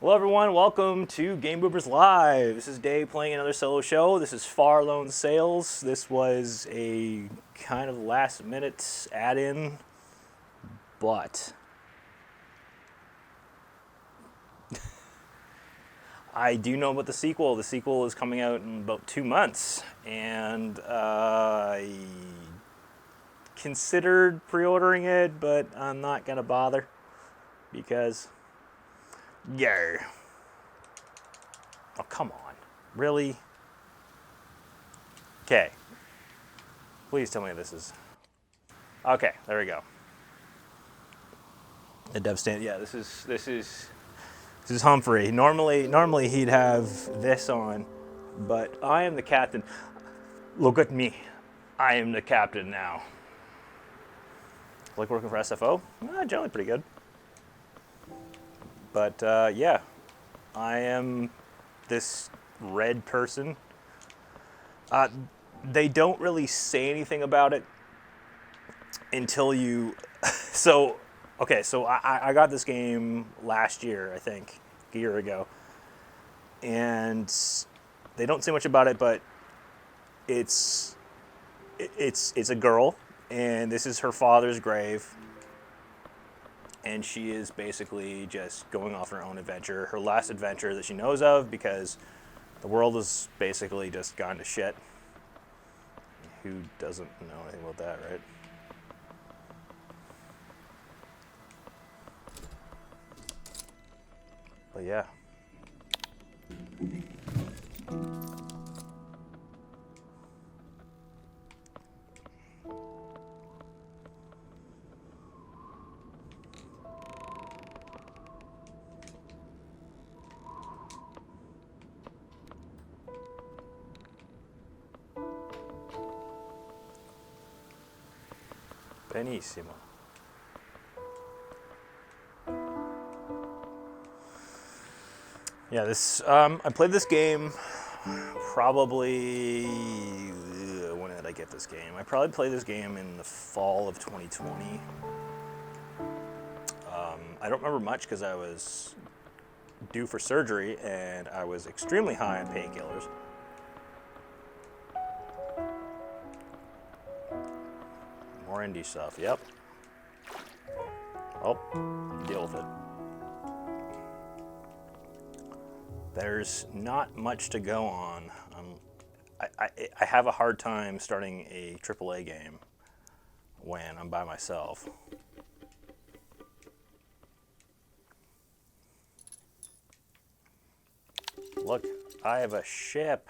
Hello everyone, welcome to Game Boopers Live. This is Dave playing another solo show. This is Far Lone Sales. This was a kind of last minute add-in, but I do know about the sequel. The sequel is coming out in about 2 months, and I considered pre-ordering it, but I'm not gonna bother because yeah. Oh, come on. Really? Okay. Please tell me this is... Okay, there we go. The dev stand. Yeah, this is Humphrey. Normally he'd have this on, but I am the captain. Look at me. I am the captain now. Like working for SFO? Generally pretty good. But yeah, I am this red person. They don't really say anything about it until you. So I got this game last year, I think, a year ago, and they don't say much about it, but it's a girl, and this is her father's grave. And she is basically just going off on her own adventure, her last adventure that she knows of, because the world has basically just gone to shit. Who doesn't know anything about that, right? But yeah. Benissimo. Yeah, this I played this game probably when did I get this game? I probably played this game in the fall of 2020. I don't remember much because I was due for surgery and I was extremely high on painkillers. More indie stuff, yep. Oh, deal with it. There's not much to go on. I have a hard time starting a AAA game when I'm by myself. Look, I have a ship.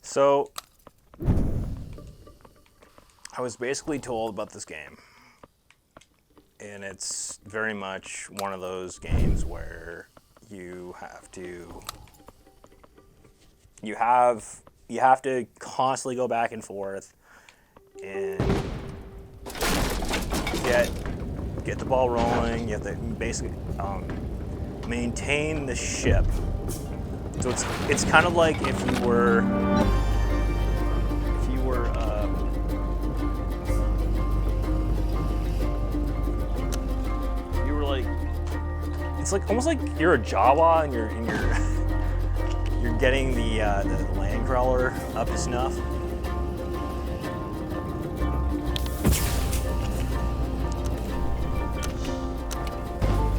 So, I was basically told about this game, and it's very much one of those games where you have to constantly go back and forth and get the ball rolling. You have to basically maintain the ship. So it's kind of like if you were like, it's like almost like you're a Jawa and you're getting the land crawler up to snuff.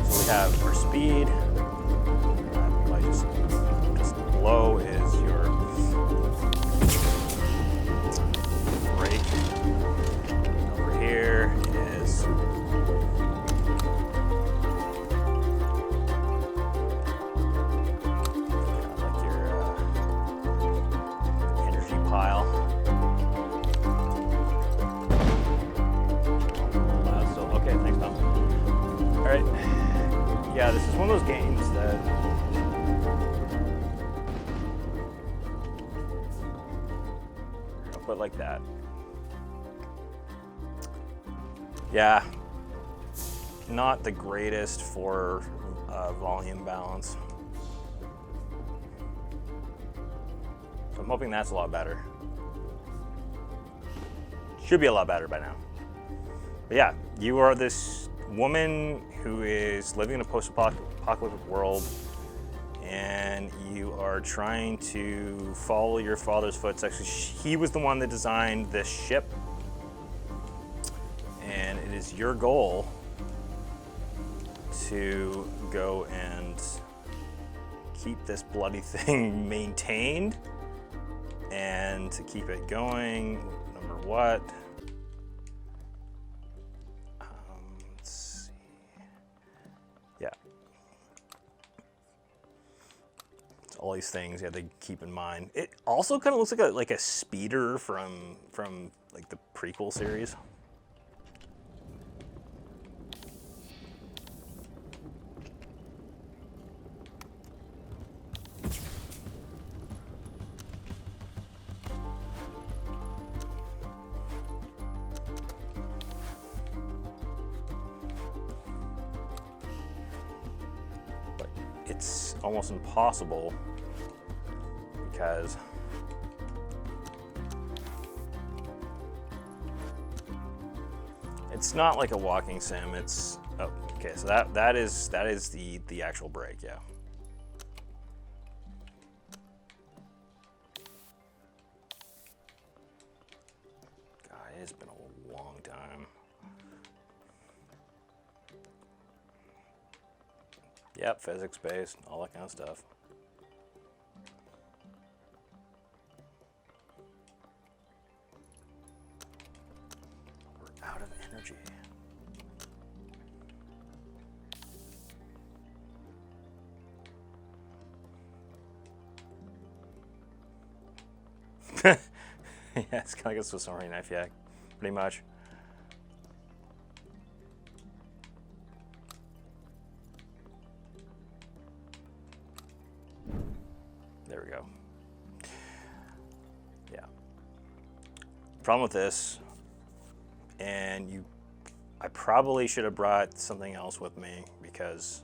So we have for speed. Low is your brake. Over here is like your energy pile. So okay, thanks, Tom. All right. Yeah, this is one of those games that. But like that. Yeah. not the greatest for volume balance. So I'm hoping that's a lot better. Should be a lot better by now. But yeah, you are this woman who is living in a post-apocalyptic world, and you are trying to follow your father's footsteps. He was the one that designed this ship, and it is your goal to go and keep this bloody thing maintained and to keep it going, no matter what. Let's see. Yeah. It's all these things you have to keep in mind. It also kind of looks like a speeder from like the prequel series. It's almost impossible because it's not like a walking sim. It's okay. So that is the actual break. Yeah. God, it's been a long time. Yep, physics-based, all that kind of stuff. We're out of energy. Yeah, it's kind of like a Swiss Army knife, yeah, pretty much. There we go. Yeah. Problem with this, and I probably should have brought something else with me because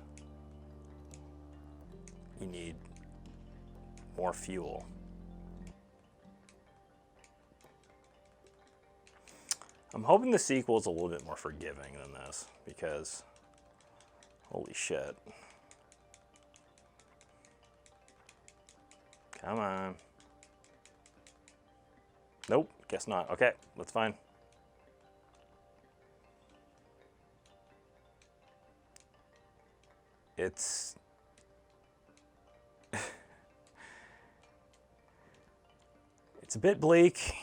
you need more fuel. I'm hoping the sequel is a little bit more forgiving than this because holy shit. Come on. Nope, guess not. Okay, that's fine. It's it's a bit bleak,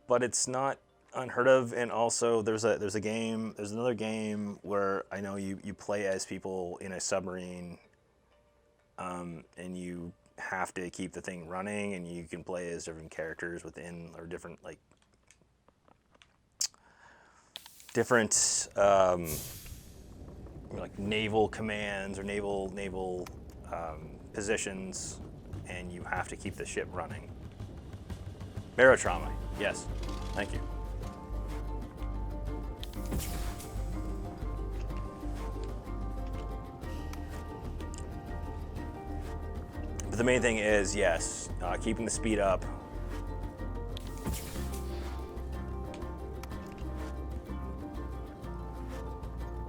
but it's not unheard of. And also there's another game where I know you play as people in a submarine, and you have to keep the thing running, and you can play as different characters within, or different like naval commands or naval positions, and you have to keep the ship running. Barotrauma, yes, thank you. But the main thing is, yes, keeping the speed up.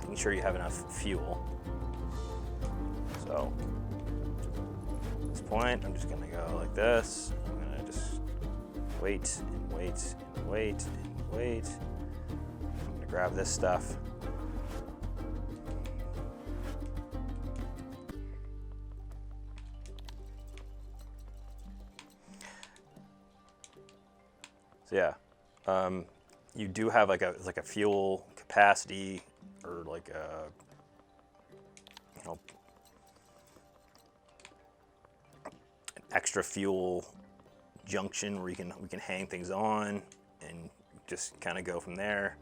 Making sure you have enough fuel. So, at this point, I'm just gonna go like this. I'm gonna just wait and wait and wait and wait. I'm gonna grab this stuff. So yeah, you do have like a fuel capacity, or like a, you know, an extra fuel junction where we can hang things on and just kind of go from there,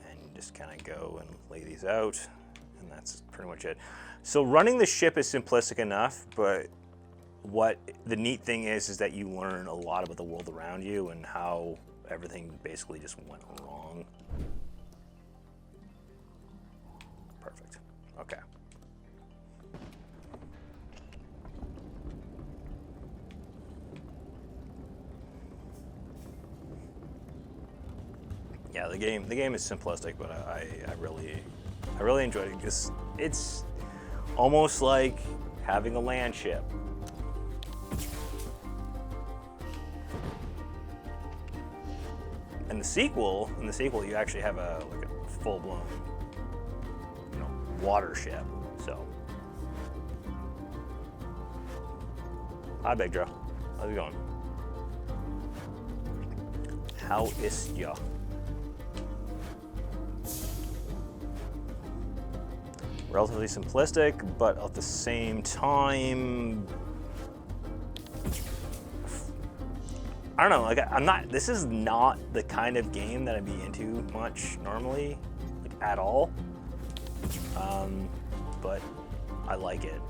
and just kind of go and lay these out, and that's pretty much it. So running the ship is simplistic enough, but what the neat thing is that you learn a lot about the world around you and how everything basically just went wrong. Perfect. Okay. Yeah, the game is simplistic, but I really enjoyed it because it's almost like having a land ship. In the sequel, you actually have a full blown, water ship. So, hi, Big Joe. How's it going? How is ya? Relatively simplistic, but at the same time, I don't know. Like, I'm not. This is not the kind of game that I'd be into much normally, like at all. But I like it.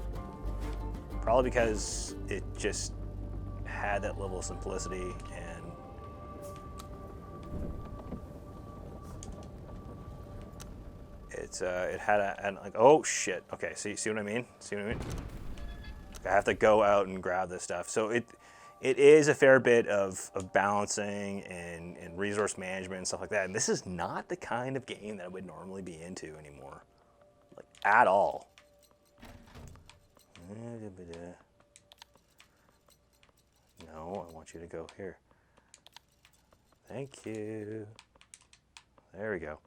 Probably because it just had that level of simplicity and it had and like, oh shit. Okay, see what I mean? See what I mean? I have to go out and grab this stuff. So it is a fair bit of balancing and resource management and stuff like that. And this is not the kind of game that I would normally be into anymore, like at all. No, I want you to go here. Thank you. There we go.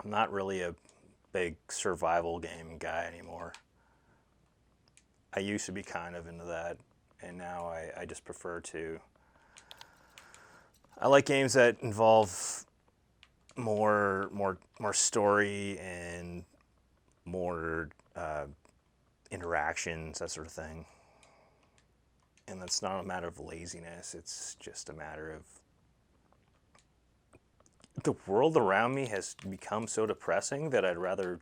I'm not really a big survival game guy anymore. I used to be kind of into that, and now I just prefer to. I like games that involve more story and more interactions, that sort of thing. And that's not a matter of laziness. It's just a matter of the world around me has become so depressing that I'd rather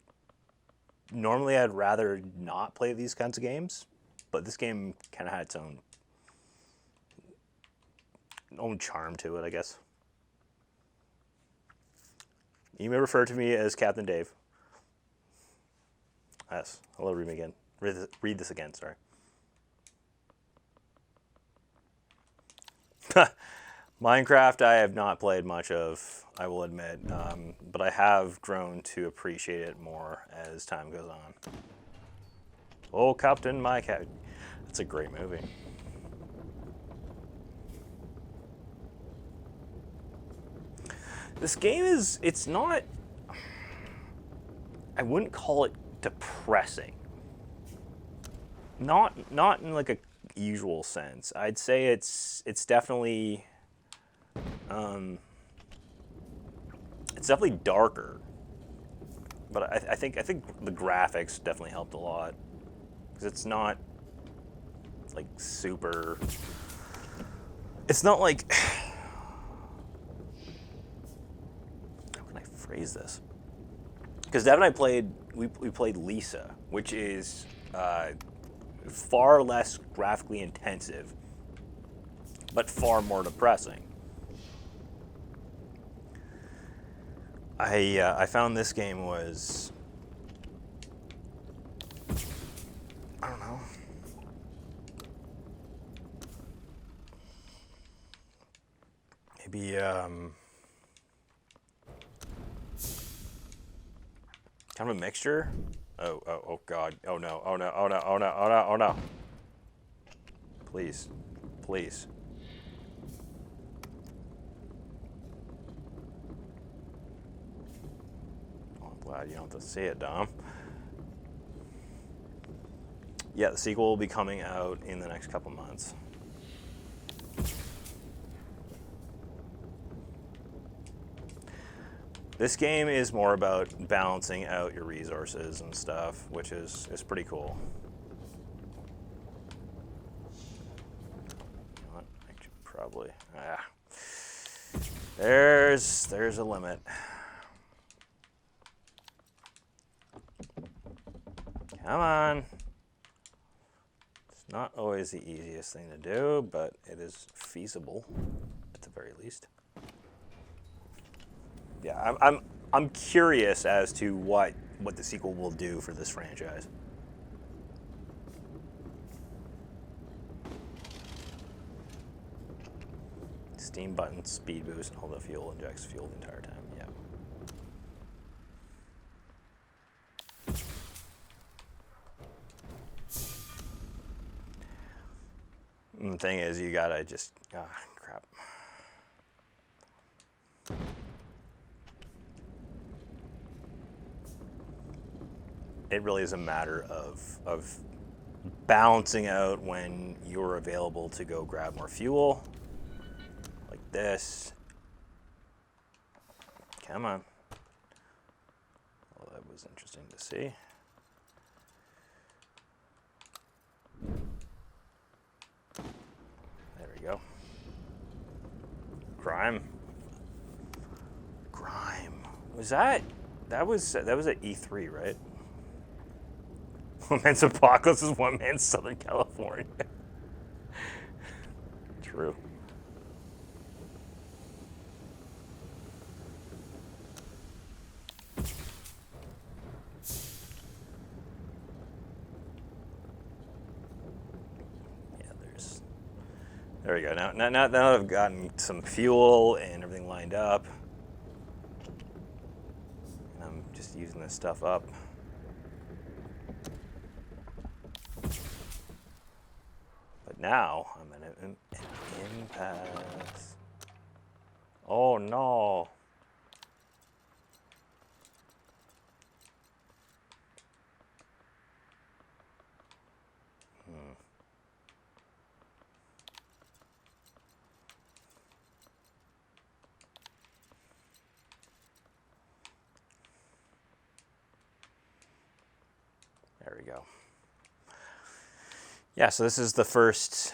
not play these kinds of games, but this game kind of had its own charm to it, I guess. You may refer to me as Captain Dave. Yes, hello, read me again. Read this again, sorry. Minecraft I have not played much of, I will admit, but I have grown to appreciate it more as time goes on. Oh, Captain, my cat. That's a great movie. This game it's not, I wouldn't call it depressing. Not in like a usual sense. I'd say it's definitely it's definitely darker, but I think the graphics definitely helped a lot because it's not like super. It's not like how can I phrase this? Because Dev and I we played Lisa, which is far less graphically intensive, but far more depressing. I found this game was, I don't know, maybe kind of a mixture. Oh God! Oh no! Oh no! Oh no! Oh no! Oh no! Oh no! Please. Glad you don't have to see it, Dom. Yeah, the sequel will be coming out in the next couple months. This game is more about balancing out your resources and stuff, which is pretty cool. I should probably, there's a limit. Come on. It's not always the easiest thing to do, but it is feasible at the very least. Yeah, I'm curious as to what the sequel will do for this franchise. Steam button, speed boost, and hold the fuel, injects fuel the entire time. Yeah. And the thing is, you gotta just crap. It really is a matter of balancing out when you're available to go grab more fuel, like this. Come on. Well, that was interesting to see. There we go. Grime. Was that was at E3, right? One man's Apocalypse is one man's Southern California. True. Yeah, there we go. Now that I've gotten some fuel and everything lined up, and I'm just using this stuff up. But now I'm in an impasse. Oh no. There we go. Yeah, so this is the first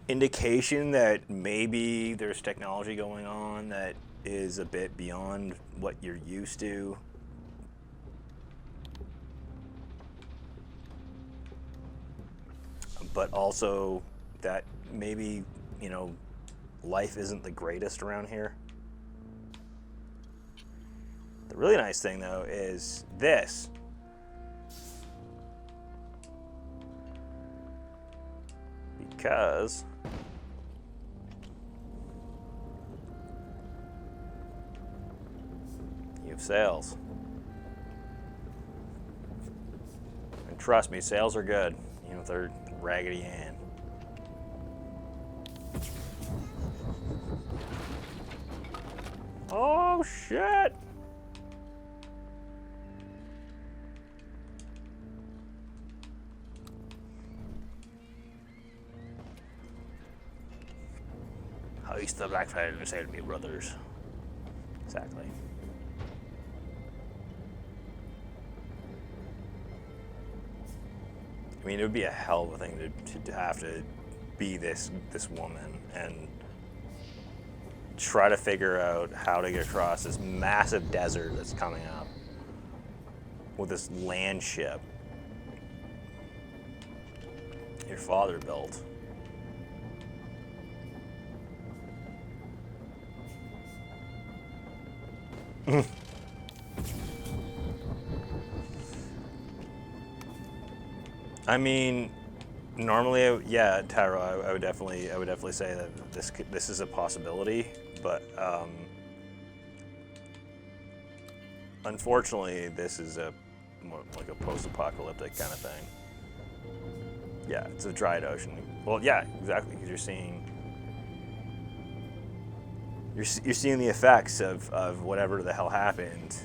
indication that maybe there's technology going on that is a bit beyond what you're used to. But also that maybe, life isn't the greatest around here. The really nice thing, though, is this. Because you have sails. And trust me, sails are good, even if they're Raggedy Ann. Oh, shit! How used the black flag say to me, brothers? Exactly. I mean, it would be a hell of a thing to have to be this woman and try to figure out how to get across this massive desert that's coming up with this land ship your father built. I mean, normally, yeah, Tyro, I would definitely say that this is a possibility, but unfortunately, this is more like a post-apocalyptic kind of thing. Yeah, it's a dried ocean. Well, yeah, exactly, because you're seeing the effects of whatever the hell happened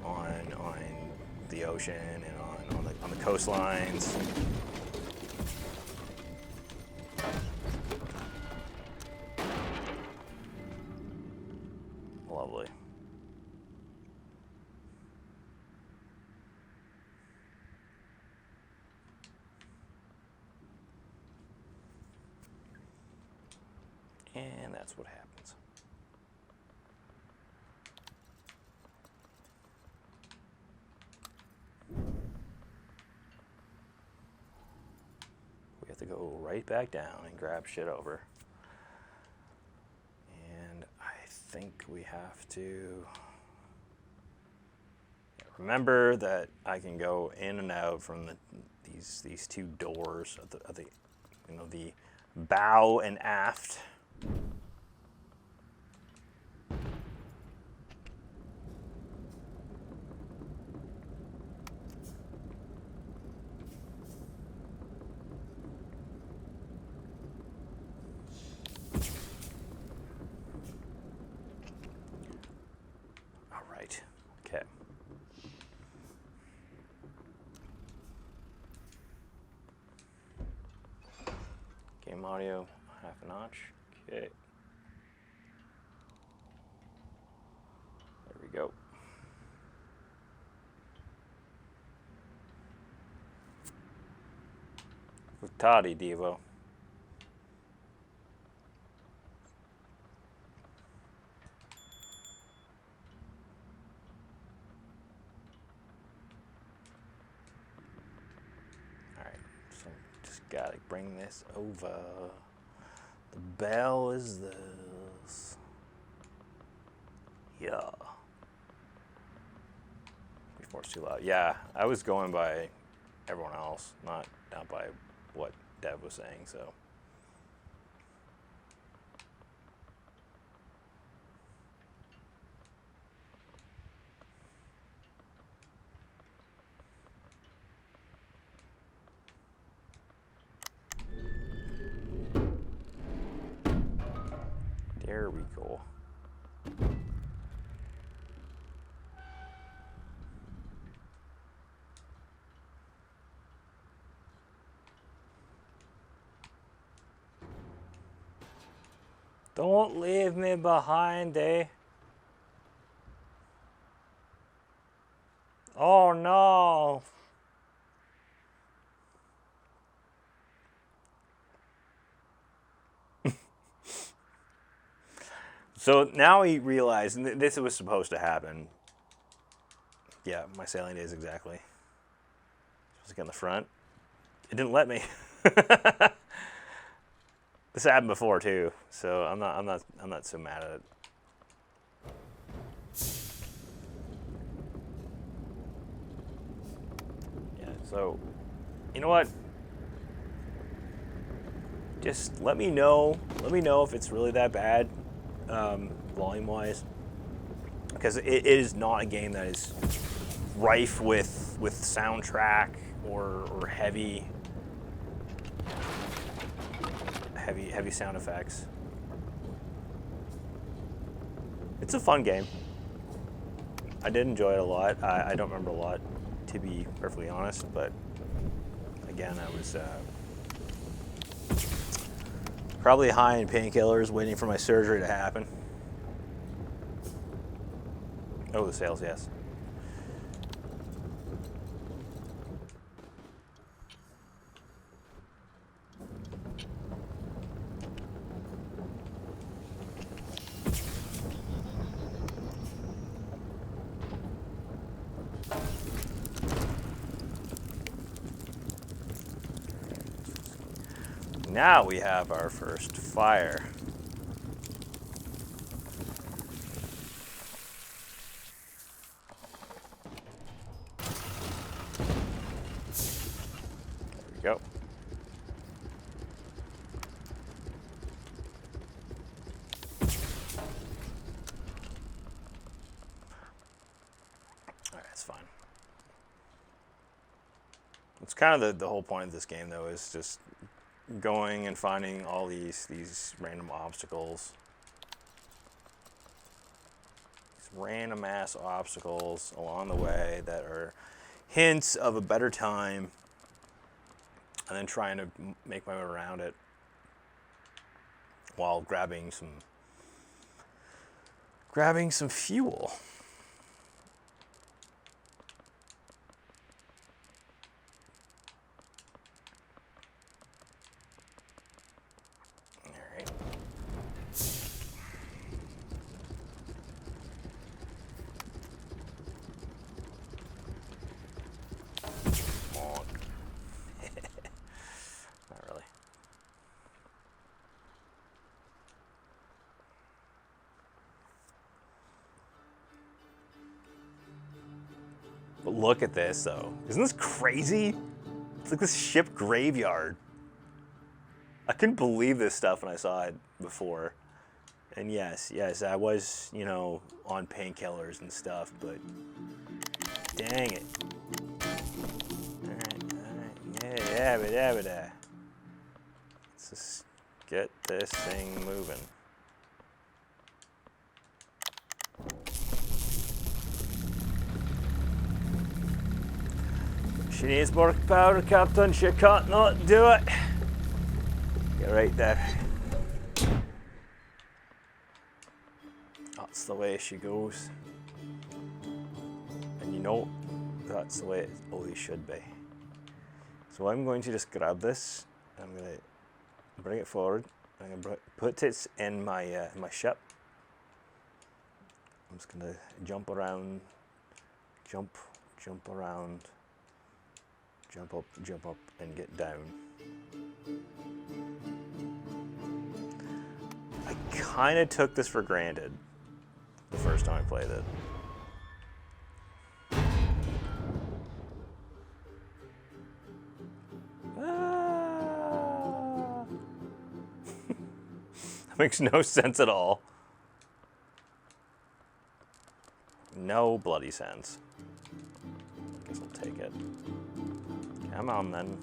on the ocean and on the coastlines. Lovely. And that's what happens. We have to go right back down and grab shit over. And think we have to remember that I can go in and out from these two doors of the the bow and aft. All right. Okay. Game audio, half a notch. Okay. There we go. Toddy Devo. Alright, so just gotta bring this over. The bell is this. Yeah. Before it's too loud. Yeah, I was going by everyone else, not by what Dev was saying, so. There we go. Don't leave me behind, eh? Oh no! So now he realized, and this was supposed to happen. Yeah, my sailing days exactly. Supposed to get in the front. It didn't let me. This happened before too, so I'm not so mad at it. Yeah, so you know what? Just let me know. Let me know if it's really that bad, volume-wise, because it is not a game that is rife with soundtrack or heavy sound effects. It's a fun game. I did enjoy it a lot. I don't remember a lot, to be perfectly honest, but again, I was probably high in painkillers waiting for my surgery to happen. Oh, the sales, yes. Now we have our first fire. There we go. All right, that's fine. It's kind of the whole point of this game, though, is just going and finding all these random obstacles. These random ass obstacles along the way that are hints of a better time, and then trying to make my way around it while grabbing some fuel. Look at this, though. Isn't this crazy? It's like this ship graveyard. I couldn't believe this stuff when I saw it before. And yes, I was, you know, on painkillers and stuff, but dang it. Alright, yeah. Let's just get this thing moving. She needs more power, Captain. She can't not do it. Get right there. That's the way she goes. And you know, that's the way it always should be. So I'm going to just grab this. I'm going to bring it forward. I'm going to put it in my my ship. I'm just going to jump around, jump around, jump up, and get down. I kind of took this for granted the first time I played it. That makes no sense at all. No bloody sense. Guess I'll take it. Come on then.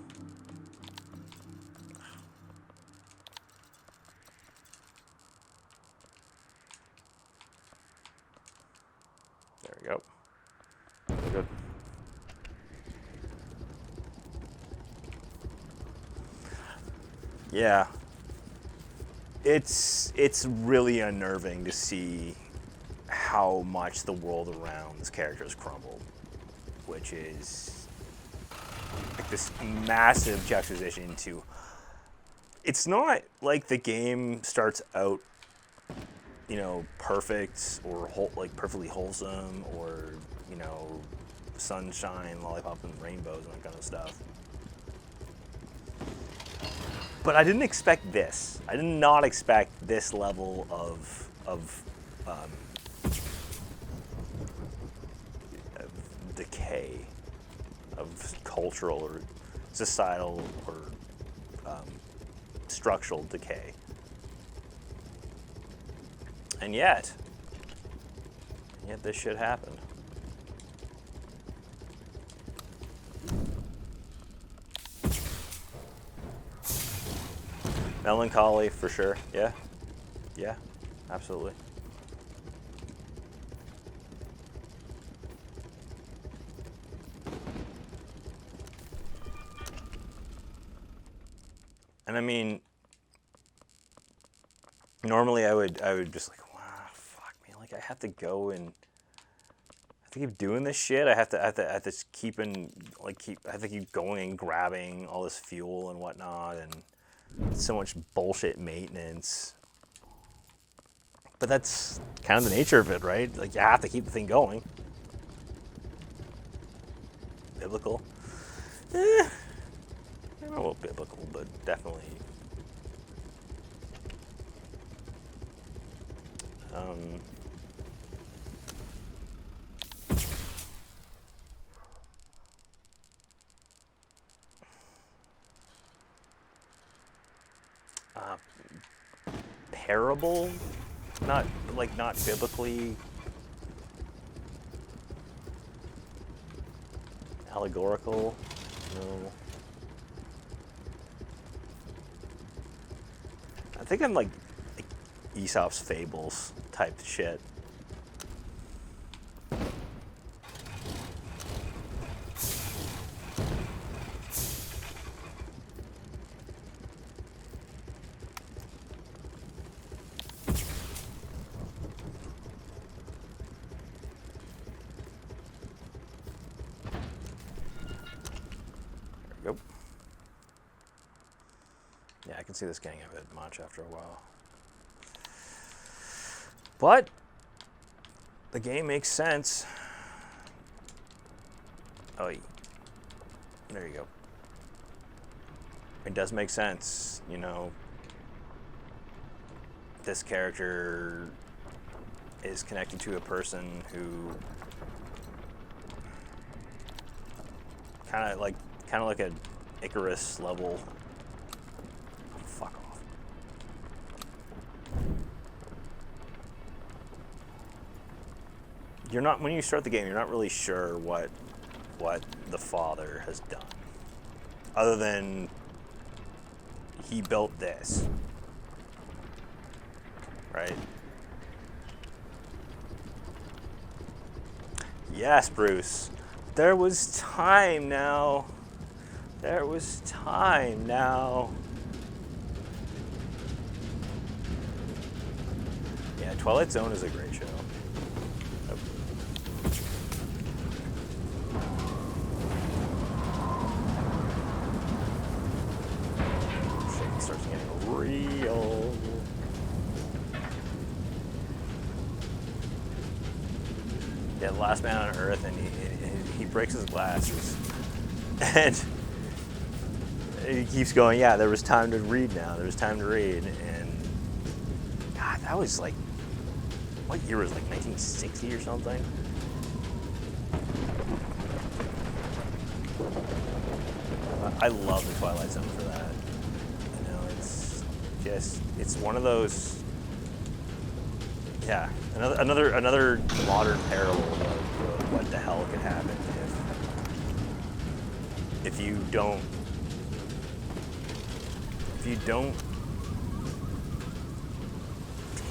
There we go. Good. Yeah. It's really unnerving to see how much the world around this character has crumbled, which is like this massive juxtaposition to. It's not like the game starts out, you know, perfect or like perfectly wholesome or, you know, sunshine, lollipop, and rainbows and that kind of stuff. But I didn't expect this. I did not expect this level of decay, of cultural or societal or structural decay. And yet this shit happened. Melancholy for sure. Yeah, absolutely. And I mean, normally I would just like, wow, fuck me, like I have to go and I have to keep doing this shit. I have to keep going and grabbing all this fuel and whatnot, and so much bullshit maintenance. But that's kind of the nature of it, right? Like you have to keep the thing going. Biblical. I don't know about biblical, but definitely. Parable, not biblically allegorical. No. I think I'm like Aesop's fables type shit. There we go. Yeah, I can see this getting a bit much after a while. But the game makes sense. Oh, there you go. It does make sense, you know. This character is connected to a person who kind of like an Icarus level. Fuck off. You're not, when you start the game, you're not really sure what the father has done, other than he built this, right? Yes, Bruce. There was time now. There was time now. Yeah, Twilight Zone is a great show. Shit starts getting real. Yeah, the last man on Earth, and he breaks his glasses, and he keeps going. Yeah, there was time to read. Now there was time to read, and God, that was like, what year was it, like 1960 or something? I love the Twilight Zone for that. You know, it's just, it's one of those. Yeah, another modern parable of what the hell could happen if you don't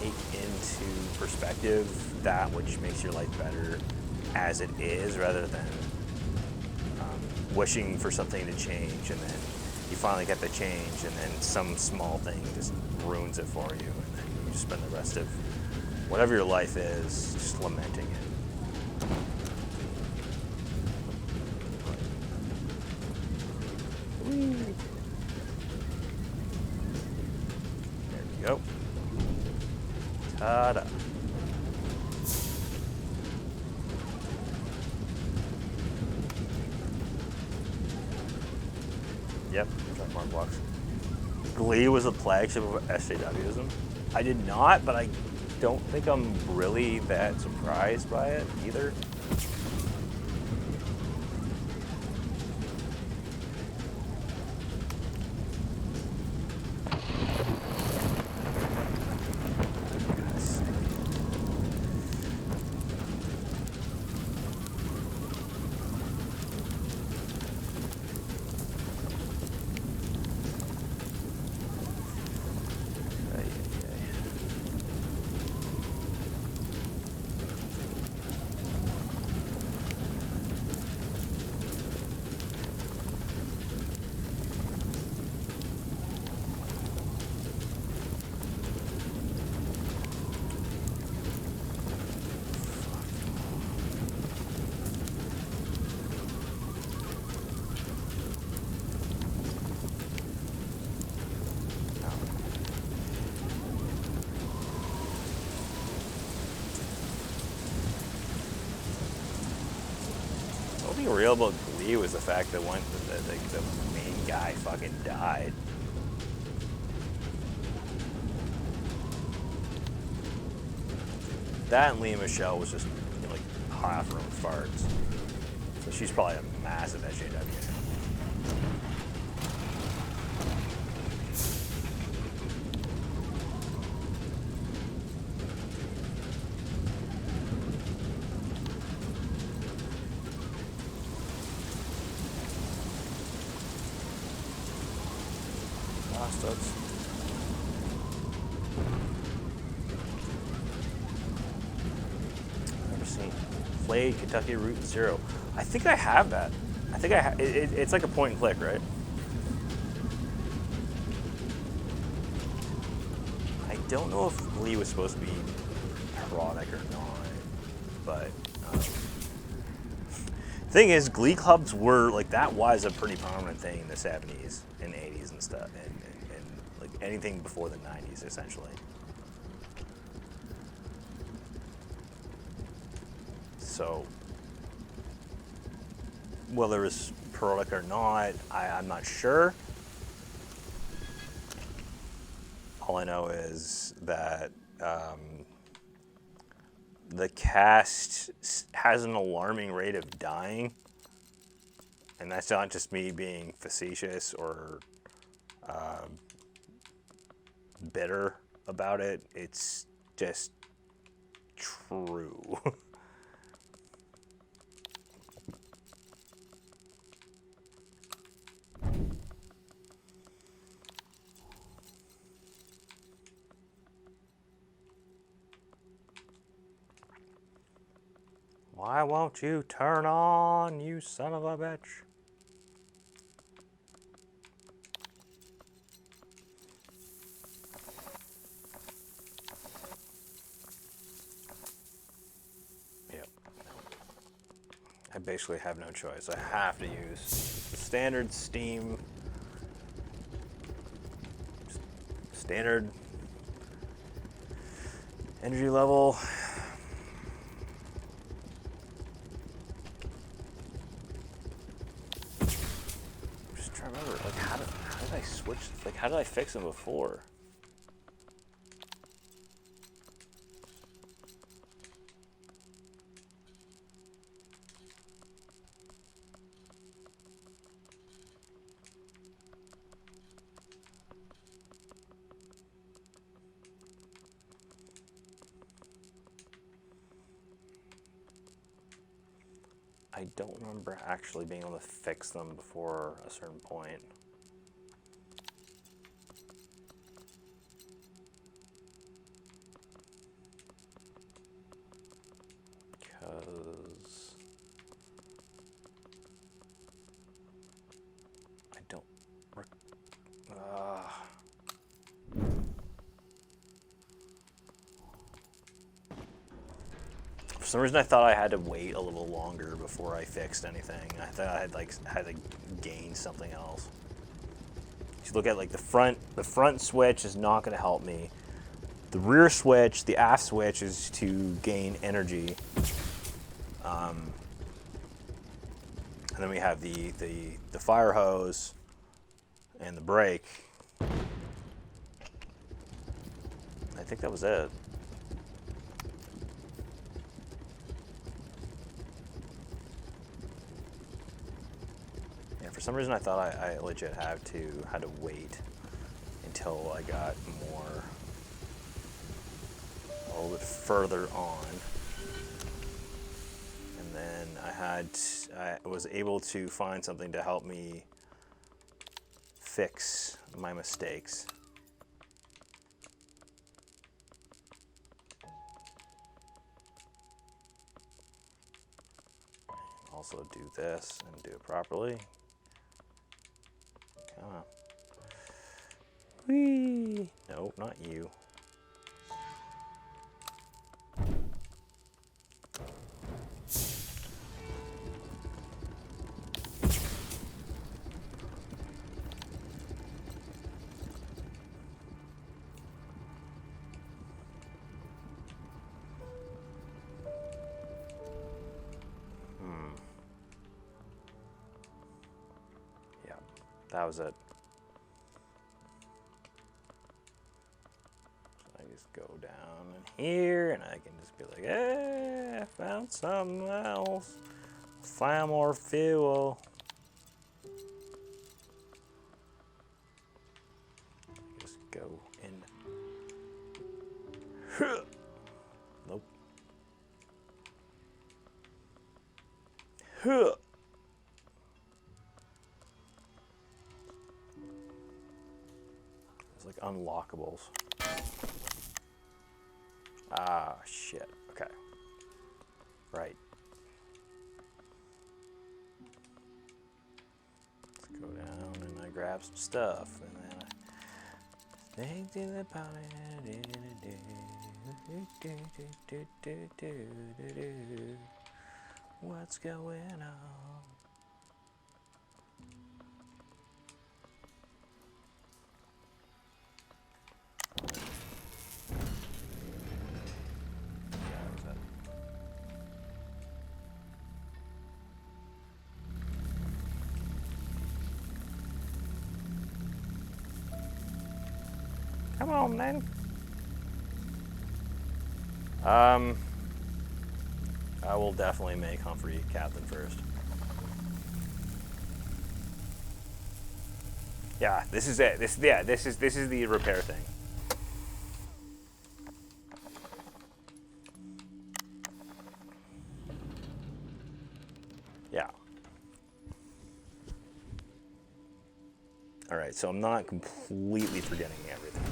take into perspective that which makes your life better as it is, rather than wishing for something to change, and then you finally get the change, and then some small thing just ruins it for you, and then you just spend the rest of whatever your life is just lamenting it. There we go. Ta-da. Yep, drop more blocks. Glee was a flagship of SJWism. I did not, but I don't think I'm really that surprised by it either. The real about Glee was the fact that the main guy fucking died. That and Lea Michele was just, you know, like high off her own farts. So she's probably a massive SJW. Bastards. Never seen. Played Kentucky Route Zero. I think I have that. I think it's like a point and click, right? I don't know if Glee was supposed to be parodic or not, but thing is, Glee clubs were like, that was a pretty prominent thing in the 70s and 80s and stuff, and like anything before the 90s essentially. So whether it's parodic or not, I'm not sure. All I know is that the cast has an alarming rate of dying And that's not just me being facetious or bitter about it. It's just true. Why won't you turn on, you son of a bitch? Yep. I basically have no choice. I have to use standard steam, standard energy level. Just trying to remember, like how did I switch? Like how did I fix them before? I don't remember actually being able to fix them before a certain point. Because I don't. For some reason, I thought I had to wait a little longer before I fixed anything. I thought I had to gain something else. If you look at like the front switch is not going to help me. The rear switch, the aft switch is to gain energy. And then we have the fire hose and the brake. I think that was it. Yeah, for some reason I thought I legit had to wait until I got a little bit further on. And then I was able to find something to help me fix my mistakes. Also do this and do it properly. Come on. Whee! Nope, not you. That was it. So I just go down in here and I can just be like, hey, I found something else. Find more fuel. Just go in. Nope. Like unlockables. Ah, shit. Okay. Right. Let's go down and I grab some stuff and then I think to the party. What's going on? Come on, man. I will definitely make Humphrey captain first. Yeah, this is it. This is the repair thing. Yeah. All right, so I'm not completely forgetting everything.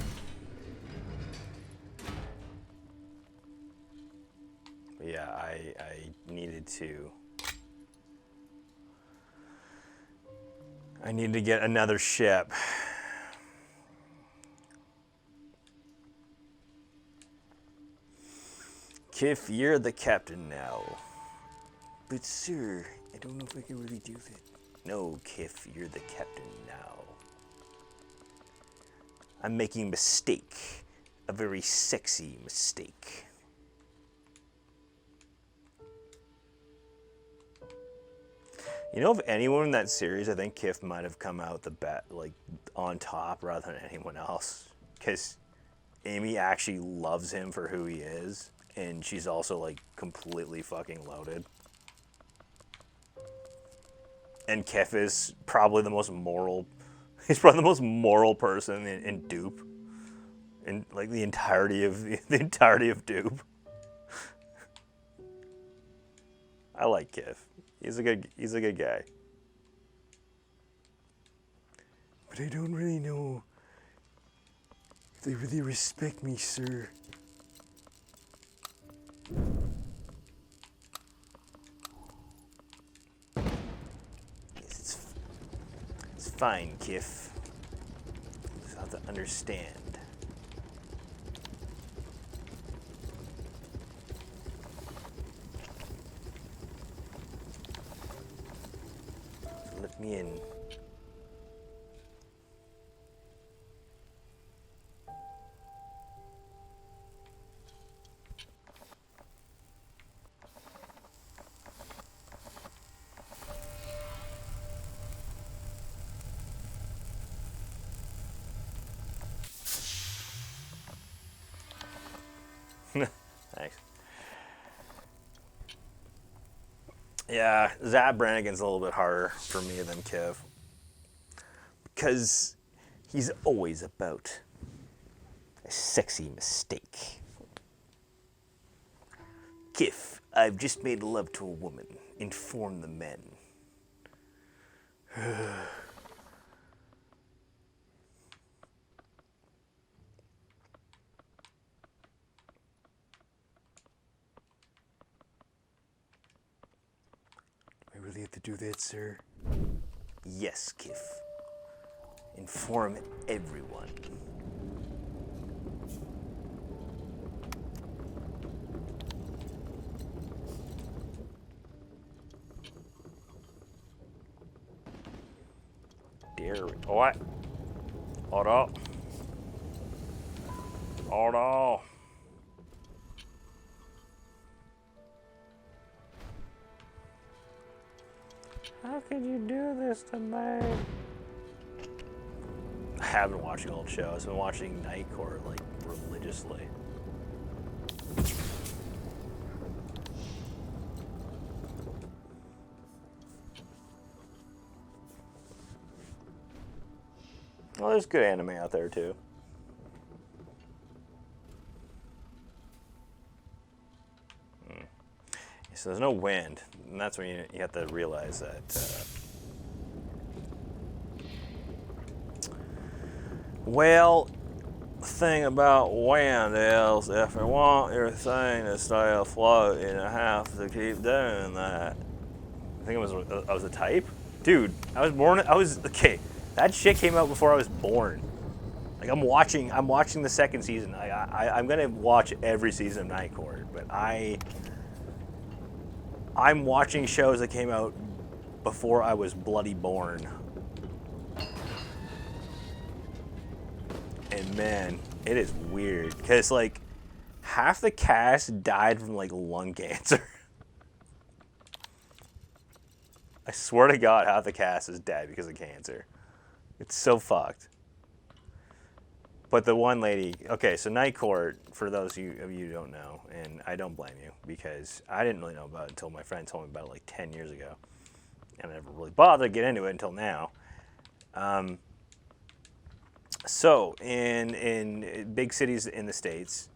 But yeah, I needed to. I need to get another ship. Kif, you're the captain now. But sir, I don't know if I can really do that. No, Kif, you're the captain now. I'm making a mistake. A very sexy mistake. You know, of anyone in that series, I think Kif might have come out the like on top rather than anyone else, because Amy actually loves him for who he is, and she's also like completely fucking loaded. And Kif is probably the most moral. He's probably the most moral person in Dupe, in like the entirety of Dupe. I like Kif. He's a good guy. But I don't really know if they really respect me, sir. Yes, it's fine, Kif. You just have to understand. Let me in. Thanks. Yeah, Zap Brannigan's a little bit harder for me than Kiv. Because he's always about a sexy mistake. Kif, I've just made love to a woman. Inform the men. I really have to do that, sir? Yes, Kif. Inform everyone. Dare it. What? Hold up. Hold on. How could you do this to me? I have been watching old shows. I've been watching Night Court like religiously. Well, there's good anime out there too. So there's no wind, and that's when you have to realize that. Well, the thing about wind is, if you want your thing to stay afloat, you have to keep doing that. I think I was a type, dude. I was born. Okay. That shit came out before I was born. Like I'm watching the second season. I'm gonna watch every season of Night Court, but I'm watching shows that came out before I was bloody born. And man, it is weird because like half the cast died from like lung cancer. I swear to God, half the cast is dead because of cancer. It's so fucked. But the one lady, okay, so Night Court, for those of you who don't know, and I don't blame you, because I didn't really know about it until my friend told me about it like 10 years ago. And I never really bothered to get into it until now. So in big cities in the States,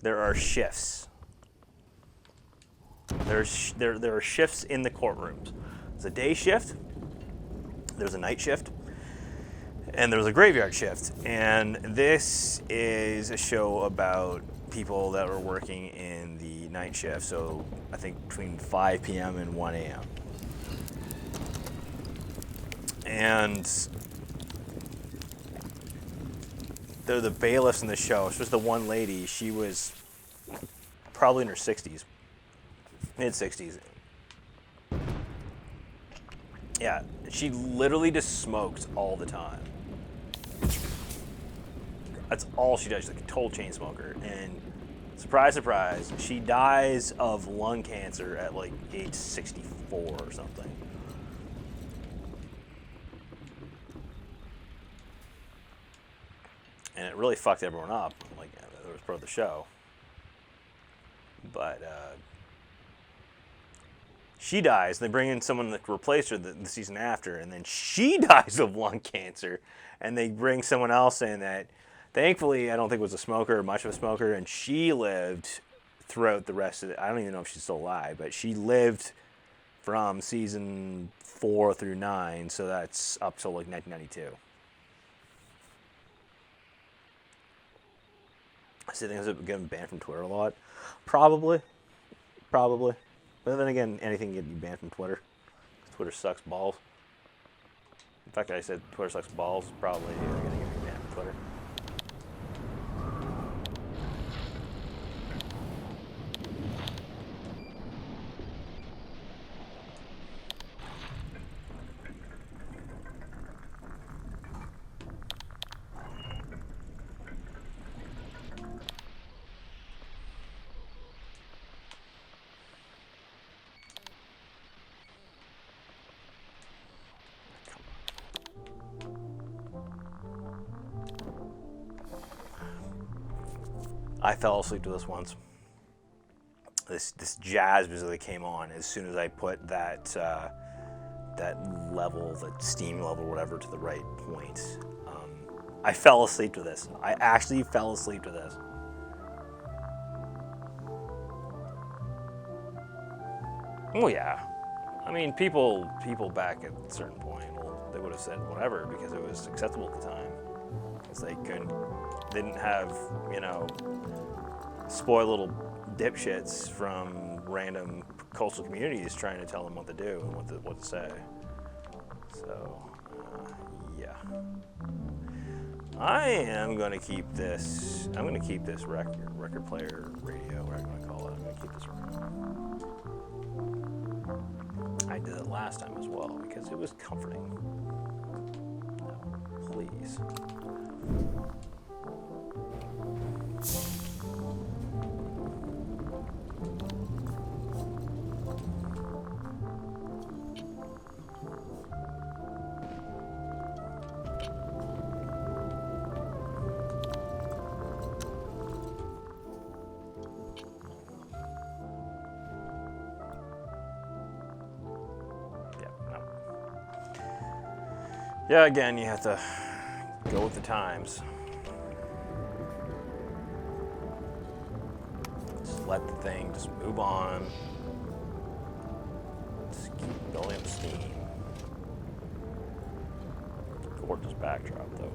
there are shifts. There are shifts in the courtrooms. There's a day shift, there's a night shift, and there's a graveyard shift. And this is a show about people that were working in the night shift. So I think between 5 p.m. and 1 a.m. And they're the bailiffs in the show. It's just the one lady. She was probably in her 60s, mid 60s. Yeah, she literally just smokes all the time. That's all she does. She's like a total chain smoker. And surprise, surprise, she dies of lung cancer at like age 64 or something. And it really fucked everyone up. Like, it was part of the show. But she dies. They bring in someone that replaces her the season after, and then she dies of lung cancer. And they bring someone else in that, thankfully, I don't think was a smoker or much of a smoker, and she lived throughout the rest of it. I don't even know if she's still alive, but she lived from season 4 through 9, so that's up till like 1992. So things have getting banned from Twitter a lot. Probably. But then again, anything can get you banned from Twitter. Twitter sucks balls. In fact, I said Twitter sucks balls. Probably going to get me banned from Twitter. I fell asleep to this once. This jazz music came on as soon as I put that level, that steam level, whatever, to the right point. I fell asleep to this. I actually fell asleep to this. Oh yeah, I mean people back at a certain point, well, they would have said whatever because it was acceptable at the time. Because they didn't have, spoiled little dipshits from random coastal communities trying to tell them what to do and what to say. So, yeah. I am going to keep this. I'm going to keep this record player radio. What am I going to call it? I'm going to keep this around. I did it last time as well because it was comforting. No, please. Yeah, again, you have to go with the times. Just let the thing just move on. Just keep building up steam. Gorgeous backdrop, though.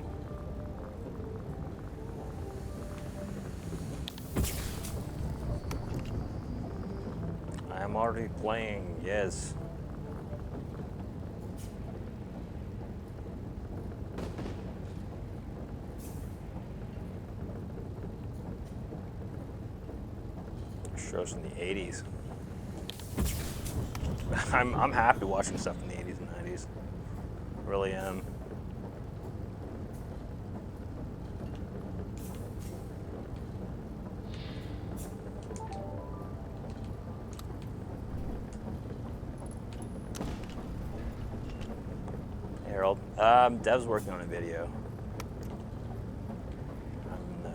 I am already playing, yes. Shows from the 80s. I'm happy watching stuff from the 80s and 90s. I really am. Harold, Dev's working on a video.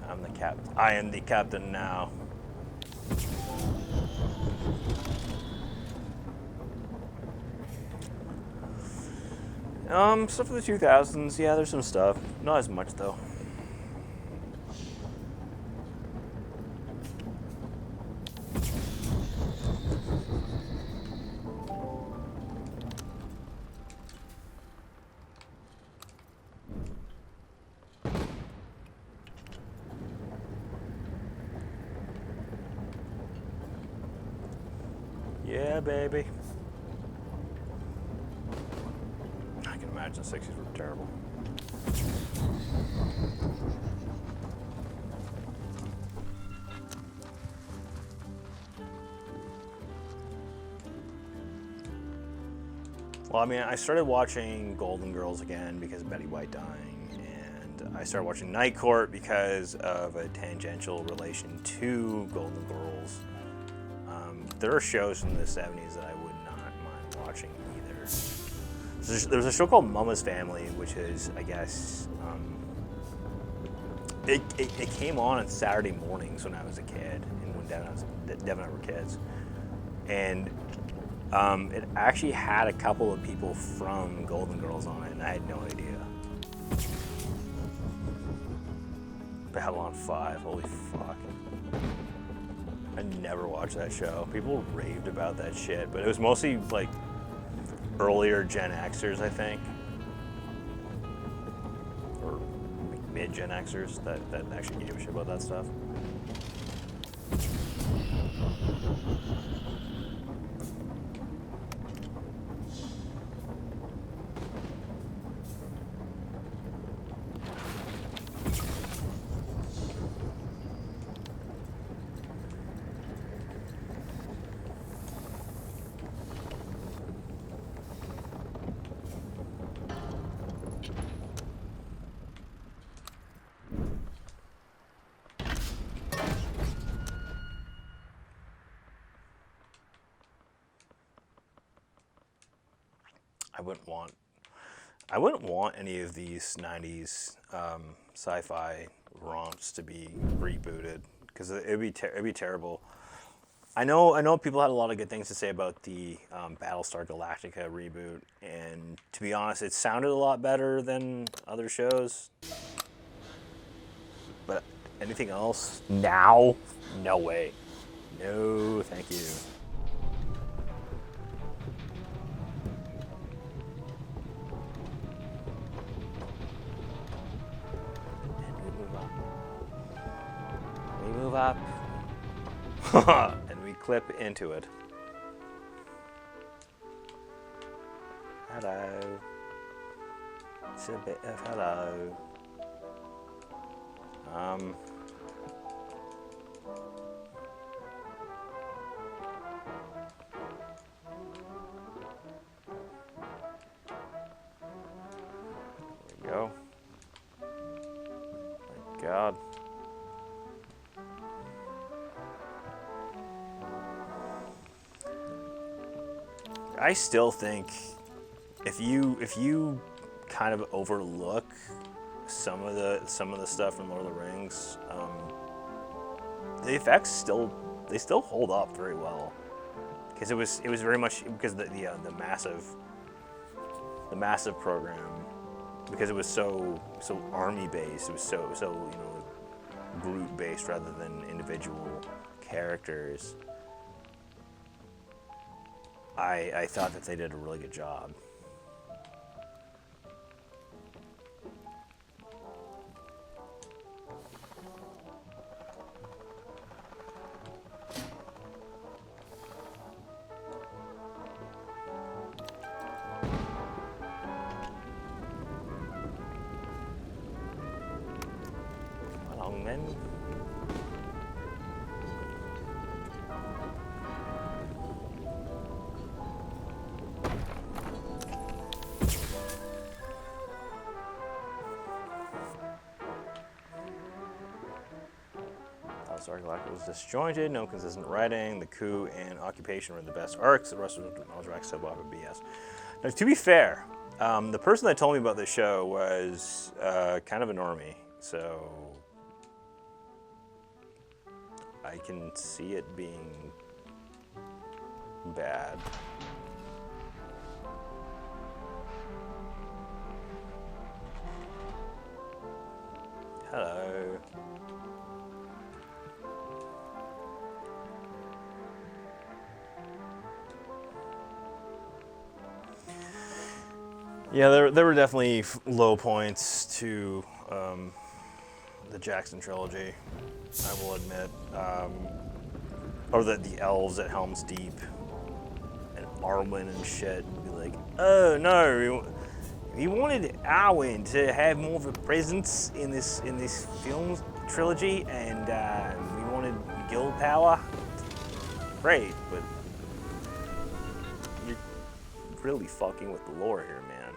I'm the captain. I am the captain now. Stuff for the 2000s. Yeah, there's some stuff. Not as much though. Yeah, baby. I can imagine the 60s were terrible. Well, I mean, I started watching Golden Girls again because of Betty White dying, and I started watching Night Court because of a tangential relation to Golden Girls. There are shows from the 70s that I would not mind watching either. There's a show called Mama's Family, which is, I guess, it came on Saturday mornings when I was a kid, and when Dev and I were kids. And it actually had a couple of people from Golden Girls on it, and I had no idea. Babylon 5, holy fuck. I never watched that show. People raved about that shit, but it was mostly like earlier Gen Xers, I think. Or mid-Gen Xers that actually gave a shit about that stuff. I wouldn't want any of these 90s sci-fi romps to be rebooted because it'd be terrible. I know people had a lot of good things to say about the Battlestar Galactica reboot, and to be honest, it sounded a lot better than other shows. But anything else now? No way. No, thank you. We move up. And we clip into it. Hello. It's a bit of hello. There we go. My God. I still think if you kind of overlook some of the stuff from Lord of the Rings, the effects still hold up very well because it was very much because the massive program, because it was so army based, it was so group based rather than individual characters. I thought that they did a really good job. Along then. Battlestar Galactica was disjointed, no consistent writing, the coup and occupation were the best arcs, the rest was Nozzrack soap opera BS. Now, to be fair, the person that told me about this show was kind of a normie, so I can see it being bad. Hello. Yeah, there were definitely low points to the Jackson trilogy, I will admit. Or the elves at Helm's Deep and Arwen and shit would be like, oh no, we wanted Arwen to have more of a presence in this film trilogy, and we wanted guild power. Great, but you're really fucking with the lore here, man.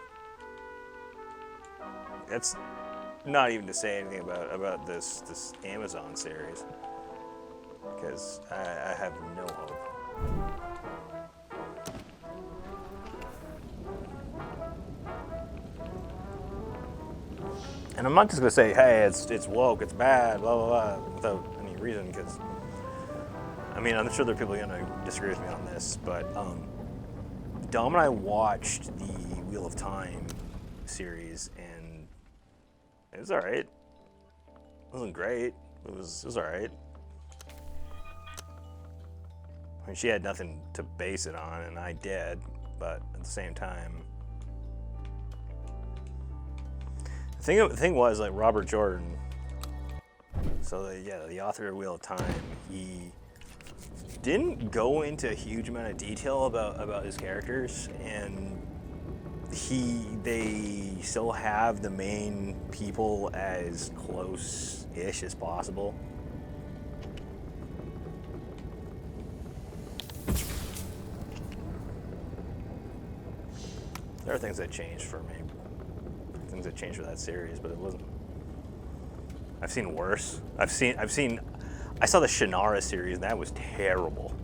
That's not even to say anything about this Amazon series, because I have no hope. And I'm not just gonna say, hey, it's woke, it's bad, blah blah blah, without any reason, because I mean, I'm sure there are people gonna disagree with me on this, but Dom and I watched the Wheel of Time series, and it was all right. It wasn't great. It was all right. I mean, she had nothing to base it on, and I did, but at the same time, the thing was, like, Robert Jordan, so the author of Wheel of Time, he didn't go into a huge amount of detail about his characters, and they still have the main people as close-ish as possible. There are things that changed for me. Things that changed for that series, but it wasn't. I've seen worse. I saw the Shannara series, and that was terrible.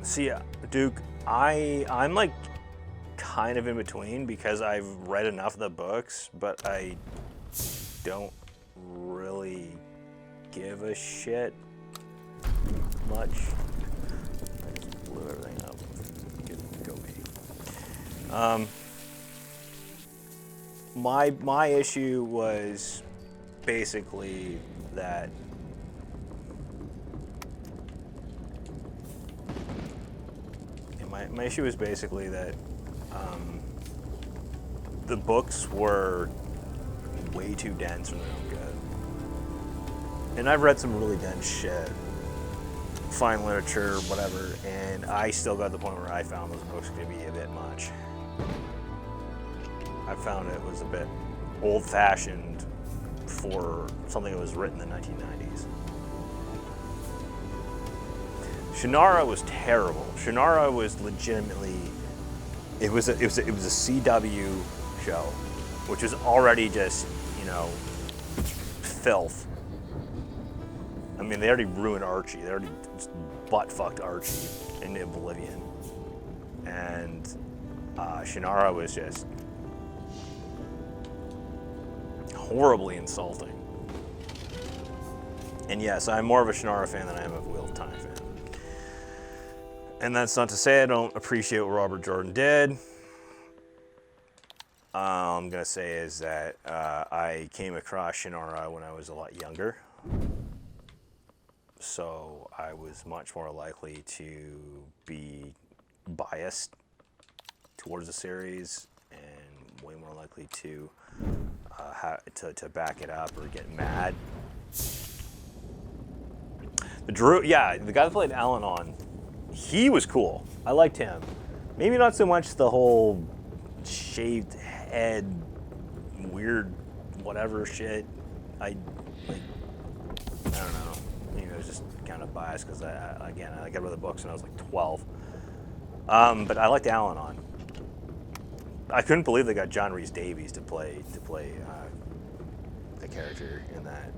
See, Duke, I'm like kind of in between, because I've read enough of the books, but I don't really give a shit much. I just blew everything up. Go me. My issue was basically that my issue was basically that the books were way too dense for their own good. And I've read some really dense shit, fine literature, whatever, and I still got to the point where I found those books to be a bit much. I found it was a bit old-fashioned for something that was written in the 1990s. Shannara was terrible. Shannara was legitimately, it was a CW show, which was already just, filth. I mean, they already ruined Archie. They already butt-fucked Archie into oblivion. And Shannara was just horribly insulting. And yes, I'm more of a Shannara fan than I am of a Wheel of Time fan. And that's not to say I don't appreciate what Robert Jordan did. All I'm going to say is that I came across Shannara when I was a lot younger. So I was much more likely to be biased towards the series, and way more likely to back it up or get mad. The guy that played Al-Anon, he was cool. I liked him. Maybe not so much the whole shaved head, weird whatever shit. I don't know. Maybe I was just kind of biased because I got rid of the books when I was like 12. But I liked Al-Anon. I couldn't believe they got John Rhys Davies to play the character in that,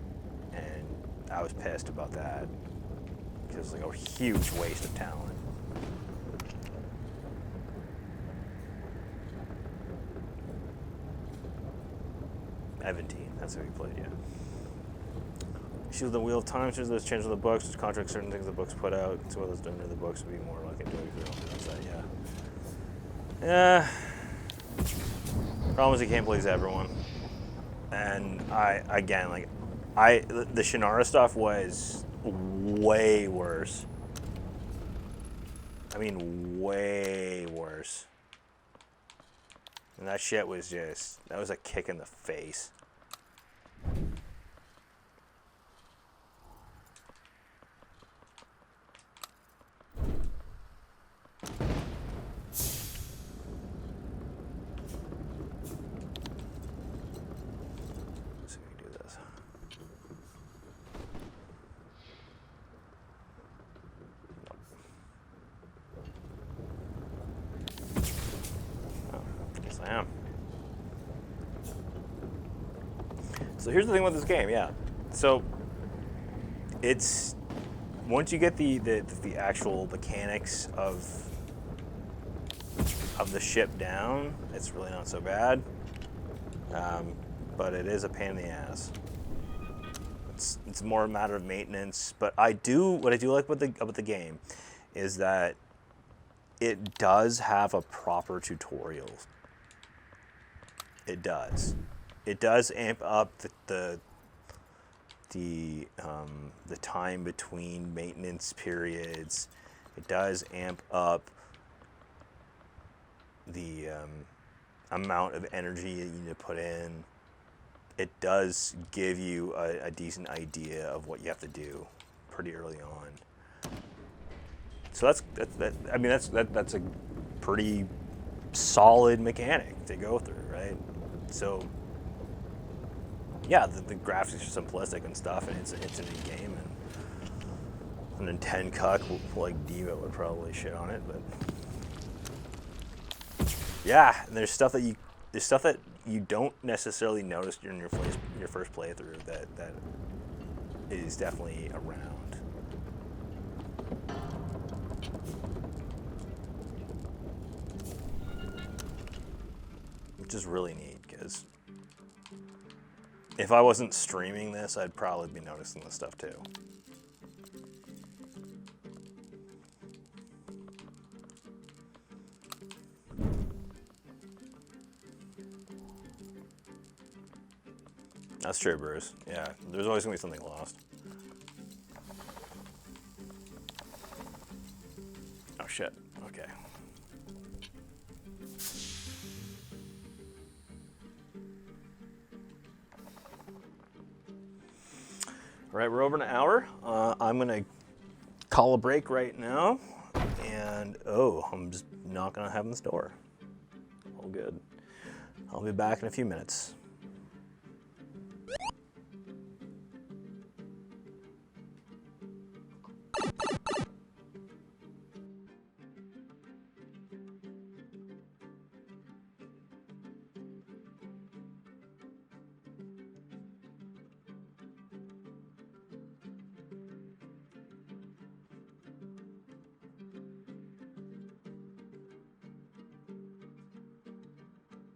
and I was pissed about that because it was like a huge waste of talent. Eventine, that's who he played, yeah. She was the Wheel of Time, she was those changes in the books, which contradict certain things the books put out, so others don't know the books would be more like a doing that, yeah. Yeah. Problem is, you can't please everyone. And the Shannara stuff was way worse. I mean, way worse. And that shit was that was a kick in the face. Let's see if we can do this. Yes, I am. So here's the thing with this game, yeah. So it's once you get the actual mechanics of the ship down, it's really not so bad. But it is a pain in the ass. It's more a matter of maintenance. But what I do like about the game is that it does have a proper tutorial. It does. It does amp up the time between maintenance periods. It does amp up the amount of energy that you need to put in. It does give you a decent idea of what you have to do pretty early on. So that's a pretty solid mechanic to go through, right? So yeah, the graphics are simplistic and stuff, and it's a neat game, and an 10 cuck like Diva would probably shit on it, but yeah, and there's stuff that you don't necessarily notice during your first playthrough that is definitely around. Which is really neat, because if I wasn't streaming this, I'd probably be noticing this stuff too. That's true, Bruce. Yeah, there's always gonna be something lost. Oh shit. Okay. All right, we're over an hour. I'm gonna call a break right now, and I'm just knocking on heaven's door. All good. I'll be back in a few minutes.